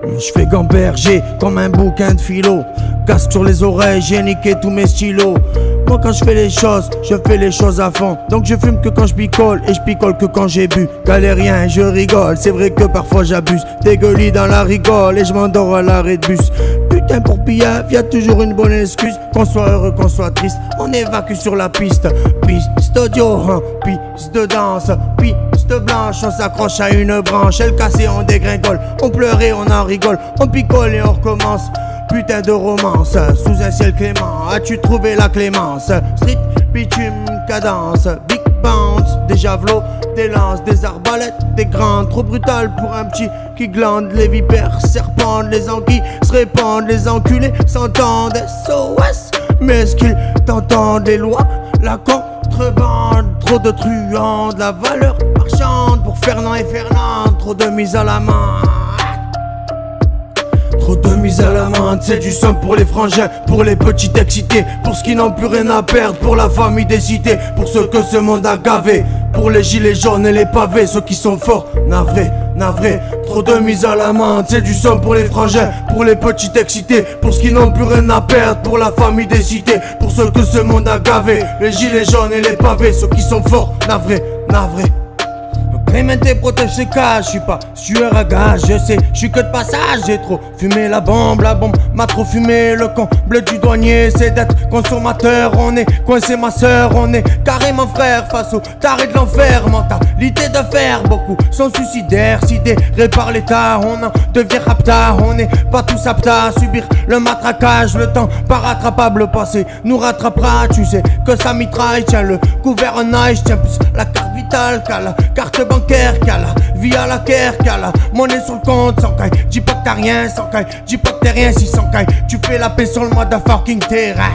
Je fais gamberger comme un bouquin de philo. Casque sur les oreilles, j'ai niqué tous mes stylos. Moi quand je fais les choses à fond. Donc je fume que quand je picole et je picole que quand j'ai bu. Galérien, je rigole, c'est vrai que parfois j'abuse. Dégueulis dans la rigole et je m'endors à l'arrêt de bus. Putain pour Piaf, y'a toujours une bonne excuse. Qu'on soit heureux, qu'on soit triste, on évacue sur la piste. Piste audio, hein, piste de danse, piste blanche, on s'accroche à une branche. Elle cassée, on dégringole, on pleurait, on en rigole, on picole et on recommence. Putain de romance, sous un ciel clément, as-tu trouvé la clémence? Street, bitume, cadence, big bounce, des javelots, des lances, des arbalètes, des grandes, trop brutales pour un petit qui glande. Les vipères serpentent, les anguilles se répandent, les enculés s'entendent. SOS, mais est-ce qu'ils t'entendent? Les lois, la contrebande, trop de truands, de la valeur marchande pour Fernand et Fernande, trop de mise à la main. Trop de mise à l'amende, c'est du sang pour les frangins, pour les petites excités, pour ceux qui n'ont plus rien à perdre, pour la famille des cités, pour ceux que ce monde a gavé, pour les gilets jaunes et les pavés, ceux qui sont forts, navrés, navrés. Trop de mise à l'amende, c'est du sang pour les frangins, pour les petites excités, pour ceux qui n'ont plus rien à perdre, pour la famille des cités, pour ceux que ce monde a gavé, les gilets jaunes et les pavés, ceux qui sont forts, navrés, navrés. Clémenté protège ses cages, je suis pas sueur à gage, je sais, je suis que de passage, j'ai trop fumé la bombe m'a trop fumé, le comble du douanier, c'est d'être consommateur, on est coincé ma soeur, on est carrément frère face au taré de l'enfer, mentalité de fer, beaucoup sont suicidaires, sidérés par l'état, on en devient rapta, on n'est pas tous aptes à subir le matraquage, le temps pas rattrapable, le passé nous rattrapera, tu sais que ça mitraille, tiens le gouvernail, tiens plus la carte vitale qu'à la carte bancaire, qu'à la vie à la caire, qu'à la monnaie sur le compte, sans caille, dis pas que t'as rien, sans caille, dis pas que t'es rien, si sans caille, tu fais la paix sur le motherfucking terrain.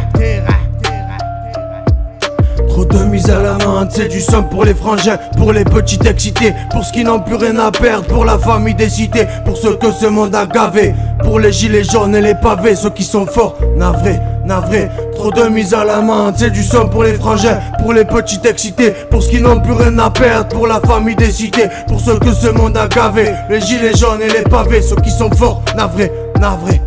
Trop de mise à l'amende, c'est du sang pour les frangins, pour les petites excités, pour ceux qui n'ont plus rien à perdre, pour la famille des cités, pour ceux que ce monde a gavé, pour les gilets jaunes et les pavés, ceux qui sont forts, navrés, navrés. Trop de mise à l'amende, c'est du sang pour les frangins, pour les petites excités, pour ceux qui n'ont plus rien à perdre, pour la famille des cités, pour ceux que ce monde a gavé, les gilets jaunes et les pavés, ceux qui sont forts, navrés, navrés.